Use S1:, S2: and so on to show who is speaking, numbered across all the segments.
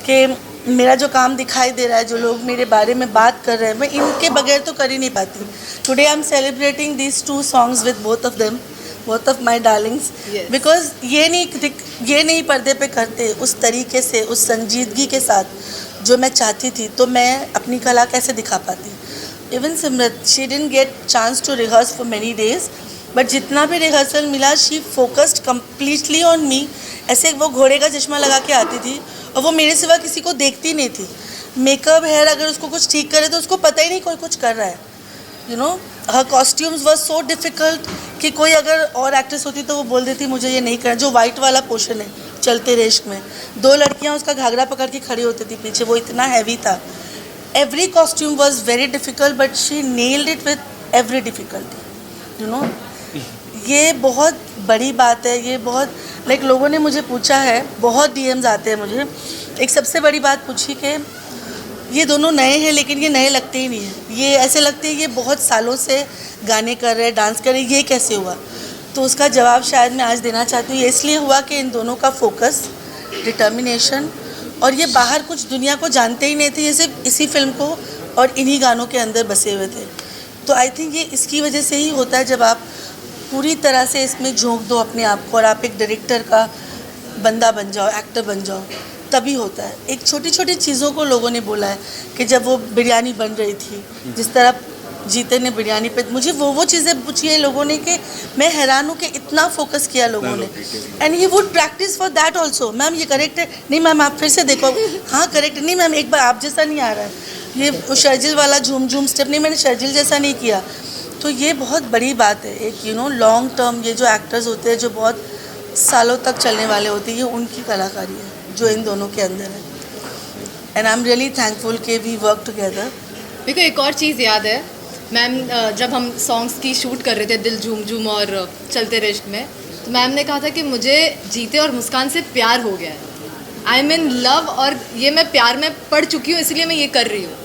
S1: कि मेरा जो काम दिखाई दे रहा है, जो लोग मेरे बारे में बात कर रहे हैं, मैं इनके बगैर तो कर ही नहीं पाती. Today I am celebrating these 2 songs with both of them, both of my Darling's, because ये नहीं पर्दे पे करते उस तरीके से, उस संजीदगी के साथ जो मैं चाहती थी, तो मैं अपनी कला कैसे दिखा पाती. Even Simrat, she didn't get chance to rehearse for many days, but जितना भी रिहर्सल मिला, she focused completely on me. ऐसे वो घोड़े का चश्मा लगा के आती थी और वो मेरे सिवा किसी को देखती नहीं थी. मेकअप, हेयर, अगर उसको कुछ ठीक करे तो उसको पता ही नहीं कोई कुछ कर रहा है. You know, her costumes were so difficult कि कोई अगर और एक्ट्रेस होती तो वो बोल देती मुझे ये नहीं करना. जो वाइट वाला पोर्शन है चलते रेश्क में, 2 लड़कियां उसका घाघरा पकड़ के खड़ी होती थी पीछे, वो इतना हैवी था. Every costume was very difficult, but she nailed it with every difficulty. You know, ये बहुत बड़ी बात है. ये बहुत लाइक लोगों ने मुझे पूछा है, बहुत डीएम्स आते हैं मुझे. एक सबसे बड़ी बात पूछी कि ये दोनों नए हैं, लेकिन ये नए लगते ही नहीं हैं. ये ऐसे लगते हैं ये बहुत सालों से गाने कर रहे हैं, डांस कर रहे हैं, ये कैसे हुआ. तो उसका जवाब शायद मैं आज देना चाहती हूँ. ये इसलिए हुआ कि इन दोनों का फोकस, डिटर्मिनेशन, और ये बाहर कुछ दुनिया को जानते ही नहीं थे. ये सिर्फ इसी फिल्म को और इन्हीं गानों के अंदर बसे हुए थे. तो आई थिंक ये इसकी वजह से ही होता है, जब आप पूरी तरह से इसमें झोंक दो अपने आप को और आप एक डायरेक्टर का बंदा बन जाओ, एक्टर बन जाओ, तभी होता है. एक छोटी छोटी चीज़ों को लोगों ने बोला है कि जब वो बिरयानी बन रही थी, जिस तरह जीते ने बिरयानी पे, मुझे वो चीज़ें पूछी है लोगों ने कि मैं हैरान हूँ कि इतना फोकस किया लोगों ने. And he would practice for that also. Ma'am ये करेक्ट है, नहीं मैम आप फिर से देखो, हाँ करेक्ट, नहीं मैम एक बार आप जैसा नहीं आ रहा है, ये शर्जिल वाला झूम झूम स्टेप, नहीं मैंने शर्जिल जैसा नहीं किया. तो ये बहुत बड़ी बात है. एक यू नो लॉन्ग टर्म, ये जो एक्टर्स होते हैं जो बहुत सालों तक चलने वाले होते हैं, ये उनकी कलाकारी है जो इन दोनों के अंदर है. And I am really thankful कि वी वर्क टुगेदर.
S2: मेरे को एक और चीज़ याद है मैम, जब हम सॉन्ग्स की शूट कर रहे थे दिल झूम झूम और चलते रिश्क में, तो मैम ने कहा था कि मुझे जीते और मुस्कान से प्यार हो गया है. आई एम इन लव, और ये मैं प्यार में पड़ चुकी हूँ, इसलिए मैं ये कर रही हूँ.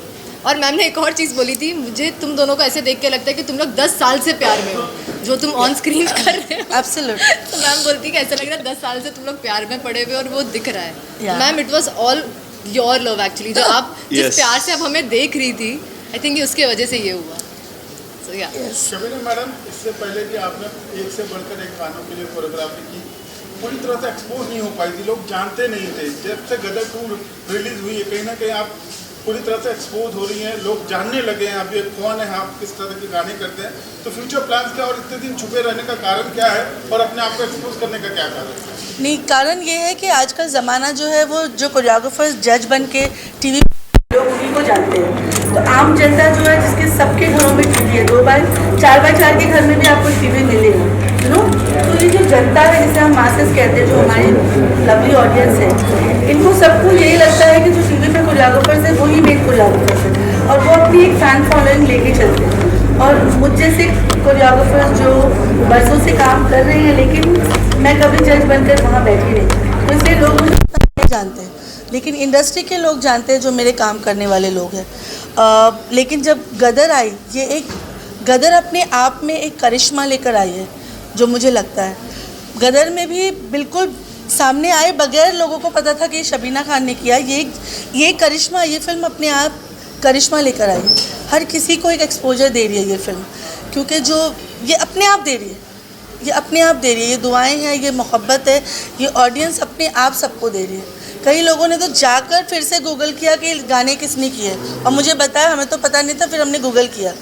S2: और मैम ने एक और चीज़ बोली थी, मुझे तुम दोनों को ऐसे देख के लगता है कि तुम लोग 10 साल से प्यार में हो, जो तुम ऑन स्क्रीन कर रहे हो.
S1: एब्सोल्युटली.
S2: तो मैम बोलती कि ऐसा लग रहा है 10 साल से तुम लोग प्यार में पड़े हुए और वो दिख रहा है. Ma'am it was all your love actually, जो आप जिस प्यार से आप हमें देख रही थी, आई थिंक उसके वजह से ये हुआ. सो या
S3: शबीना मैडम, इससे पहले कि आपने एक से बढ़कर एक गानों के लिए कोरियोग्राफी की, पूरी तरह से एक्सपोज नहीं हो पाई थी, लोग जानते नहीं थे. जब से गदर 2 रिलीज हुई है, कहीं ना कहीं आप पूरी तरह से एक्सपोज हो रही हैं, लोग जानने लगे हैं आप ये कौन है, आप किस तरह के गाने करते हैं. तो फ्यूचर प्लान्स क्या, और इतने दिन छुपे रहने का कारण क्या है, और अपने आप को एक्सपोज करने का क्या कारण है?
S1: नहीं, कारण ये है कि आजकल ज़माना जो है, वो जो कोरियोग्राफर्स जज बन के टीवी लोग उन्हीं को जानते हैं. तो आम जनता जो है, जिसके सबके घरों में टीवी है, 2x4 के घर में भी आपको टीवी मिलेगा. यू नो, तो ये जो जनता है, जिसे हम मासेस कहते हैं, जो हमारी लवली ऑडियंस है, इनको सबको यही लगता है कि जो टीवी पे कोरियोग्राफर्स है वही मेन कोरियोग्राफर्स है, और वो अपनी एक फैन फॉलोइंग लेके चलते हैं. और मुझ जैसे कोरियोग्राफर्स जो बरसों से काम कर रहे हैं, लेकिन मैं कभी जज बनकर वहाँ बैठी नहीं, तो इसलिए लोग मुझे नहीं जानते हैं. लेकिन इंडस्ट्री के लोग जानते हैं, जो मेरे काम करने वाले लोग हैं. लेकिन जब गदर आई, ये एक गदर अपने आप में एक करिश्मा लेकर आई है, जो मुझे लगता है गदर में भी बिल्कुल सामने आए बगैर लोगों को पता था कि शबीना खान ने किया. ये करिश्मा, ये फिल्म अपने आप करिश्मा लेकर आई है. हर किसी को एक एक्सपोजर दे रही है ये फिल्म, क्योंकि जो ये अपने आप दे रही है, ये अपने आप दे रही है. ये दुआएं हैं, ये मोहब्बत है, ये ऑडियंस अपने आप सबको दे रही है. कई लोगों ने तो जाकर फिर से गूगल किया कि गाने किसने किए, और मुझे बताया, हमें तो पता नहीं था, फिर हमने गूगल किया.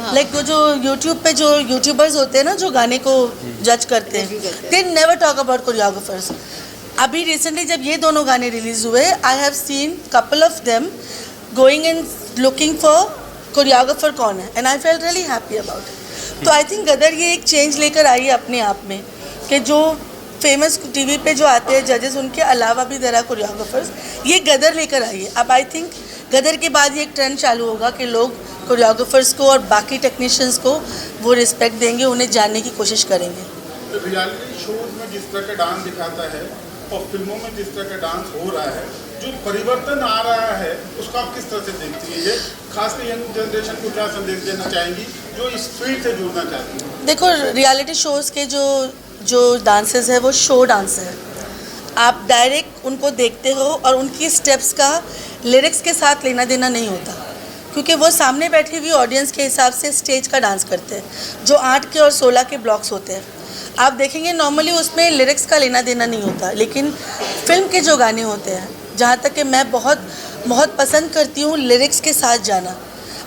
S1: लाइक वो जो यूट्यूब पे जो यूट्यूबर्स होते हैं ना, जो गाने को जज करते हैं, they never talk about choreographers. अभी रिसेंटली जब ये दोनों गाने रिलीज़ हुए, I have seen couple of them going and looking for choreographer कौन है, and I felt really happy about it. तो आई थिंक गदर ये एक चेंज लेकर आई है अपने आप में, कि जो फेमस टीवी पे जो आते हैं जजेस, उनके अलावा भी देयर आर कोरियोग्राफर्स. ये गदर लेकर आई है. अब आई थिंक गदर के बाद ये एक ट्रेंड चालू होगा कि लोग कोरियोग्राफर्स को और बाकी टेक्नीशियंस को वो रिस्पेक्ट देंगे, उन्हें जानने की कोशिश करेंगे.
S3: तो रियलिटी शोज में जिस तरह का डांस दिखाता है और फिल्मों में जिस तरह का डांस हो रहा है, जो परिवर्तन आ रहा है, उसको आप किस तरह से देखती हैं? ये खासकर यंग जनरेशन को क्या संदेश देना चाहेंगी जो इस फील्ड से जुड़ना चाहती है?
S1: देखो, रियलिटी शोज़ के जो डांसेस है वो शो डांस है. आप डायरेक्ट उनको देखते हो और उनकी स्टेप्स का लिरिक्स के साथ लेना देना नहीं होता, क्योंकि वो सामने बैठी हुई ऑडियंस के हिसाब से स्टेज का डांस करते हैं, जो 8 के और 16 के ब्लॉक्स होते हैं। आप देखेंगे नॉर्मली उसमें लिरिक्स का लेना देना नहीं होता, लेकिन फिल्म के जो गाने होते हैं, जहाँ तक कि मैं बहुत बहुत पसंद करती हूँ लिरिक्स के साथ जाना।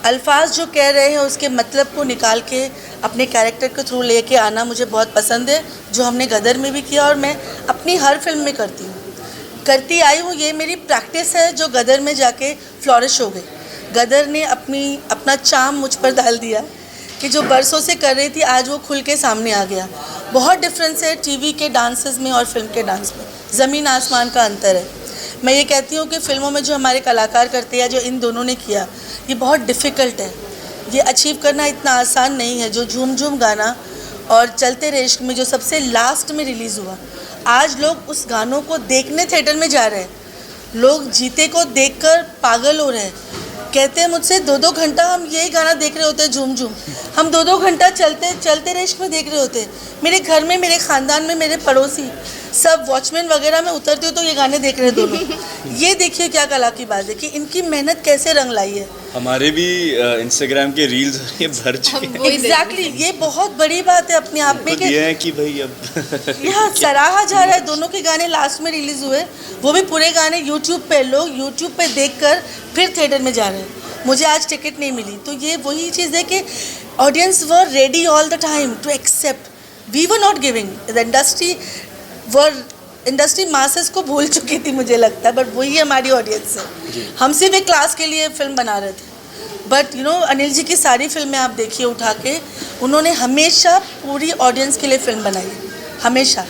S1: अल्फाज जो कह रहे हैं उसके मतलब को निकाल के अपने कैरेक्टर के थ्रू लेके आना मुझे बहुत पसंद है, जो हमने गदर में भी किया और मैं अपनी हर फिल्म में करती आई हूँ। ये मेरी प्रैक्टिस है जो गदर में जाके फ्लॉरिश हो गई। गदर ने अपना चाम मुझ पर डाल दिया कि जो बरसों से कर रही थी आज वो खुल के सामने आ गया। बहुत डिफरेंस है टीवी के डांसेस में और फिल्म के डांस में, ज़मीन आसमान का अंतर है। मैं ये कहती हूँ कि फ़िल्मों में जो हमारे कलाकार करते हैं, जो इन दोनों ने किया, ये बहुत डिफ़िकल्ट है। ये अचीव करना इतना आसान नहीं है। जो झूम झूम गाना और चलते रे इश्क में जो सबसे लास्ट में रिलीज़ हुआ, आज लोग उस गानों को देखने थिएटर में जा रहे हैं। लोग जीते को देखकर पागल हो रहे हैं। कहते हैं मुझसे 2-2 घंटा हम यही गाना देख रहे होते हैं, झूम झूम। हम 2-2 घंटा चलते रे इश्क में देख रहे होते हैं। मेरे घर में, मेरे ख़ानदान में, मेरे पड़ोसी सब वॉचमैन वगैरह में उतरते हो तो ये गाने देख रहे हैं दोनों। ये देखिए क्या कला की बात है कि इनकी मेहनत कैसे रंग लाई है।
S4: हमारे भी इंस्टाग्राम के रील्स ये भर चुके हैं।
S1: एग्जैक्टली, ये बहुत बड़ी बात है अपने आप में
S4: ये है कि भाई अब
S1: यहाँ सराहा जा रहा है। दोनों के गाने लास्ट में रिलीज़ हुए, वो भी पूरे गाने यूट्यूब पे, लोग यूट्यूब पे देखकर फिर थिएटर में जा रहे हैं। मुझे आज टिकट नहीं मिली, तो ये वही चीज़ है कि audience were ready all the time to accept. We were not giving, the industry masses को भूल चुकी थी मुझे लगता है, बट वही हमारी ऑडियंस है। हम सिर्फ एक क्लास के लिए फिल्म बना रहे थे, बट अनिल जी की सारी फिल्में आप देखिए उठा के, उन्होंने हमेशा पूरी ऑडियंस के लिए फिल्म बनाई है, हमेशा।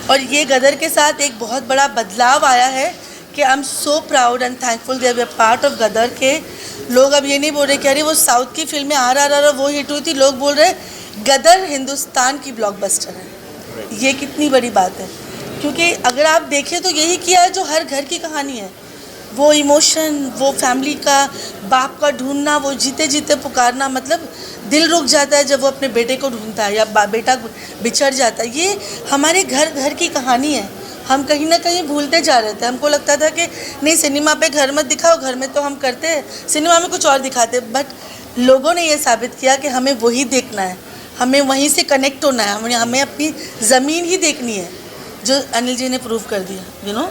S1: और ये गदर के साथ एक बहुत बड़ा बदलाव आया है कि I am so proud and thankful they we are part of Gadar के। लोग अब ये नहीं बोल रहे कि अरे वो साउथ की फिल्में RRR वो हिट हुई थी, लोग बोल रहे गदर हिंदुस्तान की ब्लॉकबस्टर है। ये कितनी बड़ी बात है, क्योंकि अगर आप देखें तो यही किया है जो हर घर की कहानी है। वो इमोशन, वो फैमिली का, बाप का ढूंढना, वो जीते जीते पुकारना, मतलब दिल रुक जाता है जब वो अपने बेटे को ढूंढता है या बेटा बिछड़ जाता है। ये हमारे घर घर की कहानी है। हम कहीं ना कहीं भूलते जा रहे थे। हमको लगता था कि नहीं, सिनेमा पे घर मत दिखाओ, घर में तो हम करते हैं, सिनेमा में कुछ और दिखाते। बट लोगों ने ये साबित किया कि हमें वही देखना है, हमें वहीं से कनेक्ट होना है, हमें अपनी ज़मीन ही देखनी है, जो अनिल जी ने प्रूव कर दिया।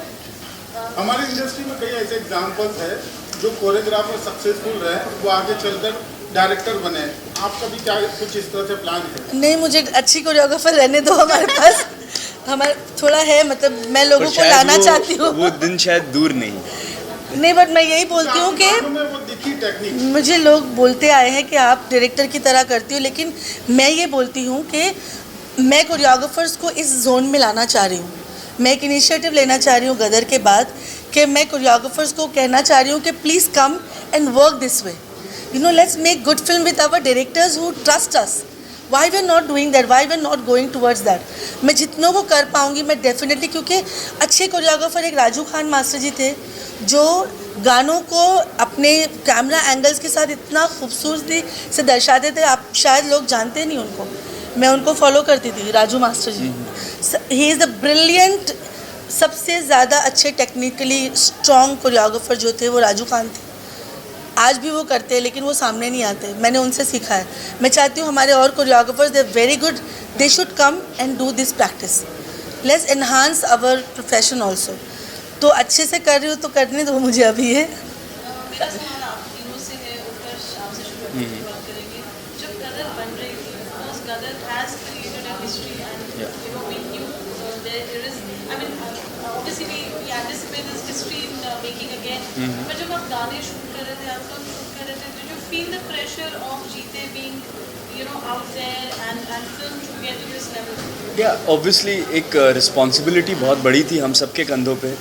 S3: हमारी इंडस्ट्री में कई ऐसे एग्जाम्पल्स है जो कोरियोग्राफर सक्सेसफुल रहे, वो आगे चलकर डायरेक्टर बने। आपका भी क्या कुछ इस तरह से प्लान है?
S1: नहीं, मुझे अच्छी कोरियोग्राफर रहने दो हमारे पास। हमारा थोड़ा है, मतलब मैं लोगों को लाना चाहती हूँ।
S4: वो दिन शायद दूर नहीं,
S1: बट मैं यही बोलती हूँ कि
S3: वो दिखी टेक्निक।
S1: मुझे लोग बोलते आए हैं कि आप डायरेक्टर की तरह करती हो, लेकिन मैं ये बोलती हूँ कि मैं कोरियोग्राफर्स को इस जोन में लाना चाह रही हूँ। मैं एक इनिशिएटिव लेना चाह रही हूँ गदर के बाद कि मैं कोरियोग्राफर्स को कहना चाह रही हूँ कि please come and work this way. Let's make good film with our directors who trust us. Why we are not doing that, why we are not going towards that. मैं जितनों को कर पाऊँगी मैं डेफिनेटली, क्योंकि अच्छे कोरियोग्राफर एक Raju Khan master जी थे जो गानों को अपने कैमरा एंगल्स के साथ इतना खूबसूरती से दर्शाते थे। आप शायद लोग जानते नहीं उनको, मैं उनको फॉलो करती थी, Raju master ji. He is the brilliant, सबसे ज़्यादा अच्छे टेक्निकली स्ट्रॉन्ग कोरियोग्राफर जो थे वो राजू खान थे। आज भी वो करते हैं, लेकिन वो सामने नहीं आते। मैंने उनसे सीखा है। मैं चाहती हूँ हमारे और choreographers, they very good, they should come and do this practice. Let's enhance our profession also. तो अच्छे से कर रही हूँ तो करने दो मुझे अभी है।
S5: मेरा सवाल आप तीनों से है, उत्कर्ष आपसे शुरू करके बात करेंगे। जब गदर बन रही थी, because Gadar has created a history and we knew there is, I mean obviously we anticipate this history in making again. पर जब आप गाने शूट कर रहे थे, आप सब शूट कर रहे थे, did you feel the pressure of जीते being out there and film to get to this level?
S4: Obviously एक रिस्पॉन्सिबिलिटी बहुत बड़ी थी हम सबके कंधों पे।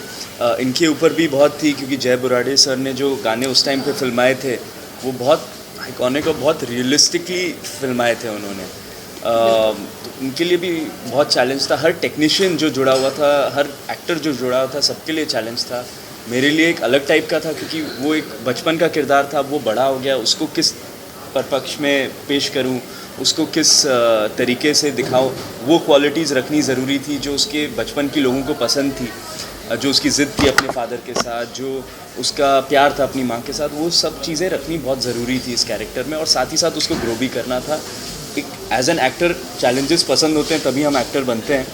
S4: इनके ऊपर भी बहुत थी, क्योंकि जय बुराड़े सर ने जो गाने उस टाइम पे फिल्माए थे वो बहुत आइकॉनिक और बहुत रियलिस्टिकली फिल्माए थे उन्होंने। तो उनके लिए भी बहुत चैलेंज था। हर टेक्नीशियन जो जुड़ा हुआ था, हर एक्टर जो जुड़ा हुआ था, सबके लिए चैलेंज था। मेरे लिए एक अलग टाइप का था, क्योंकि वो एक बचपन का किरदार था, वो बड़ा हो गया, उसको किस परपक्ष में पेश करूं, उसको किस तरीके से दिखाऊं, वो क्वालिटीज़ रखनी ज़रूरी थी जो उसके बचपन की लोगों को पसंद थी। जो उसकी ज़िद थी अपने फादर के साथ, जो उसका प्यार था अपनी माँ के साथ, वो सब चीज़ें रखनी बहुत ज़रूरी थी इस कैरेक्टर में, और साथ ही साथ उसको ग्रो भी करना था। एक एज एन एक्टर चैलेंजेस पसंद होते हैं, तभी हम एक्टर बनते हैं।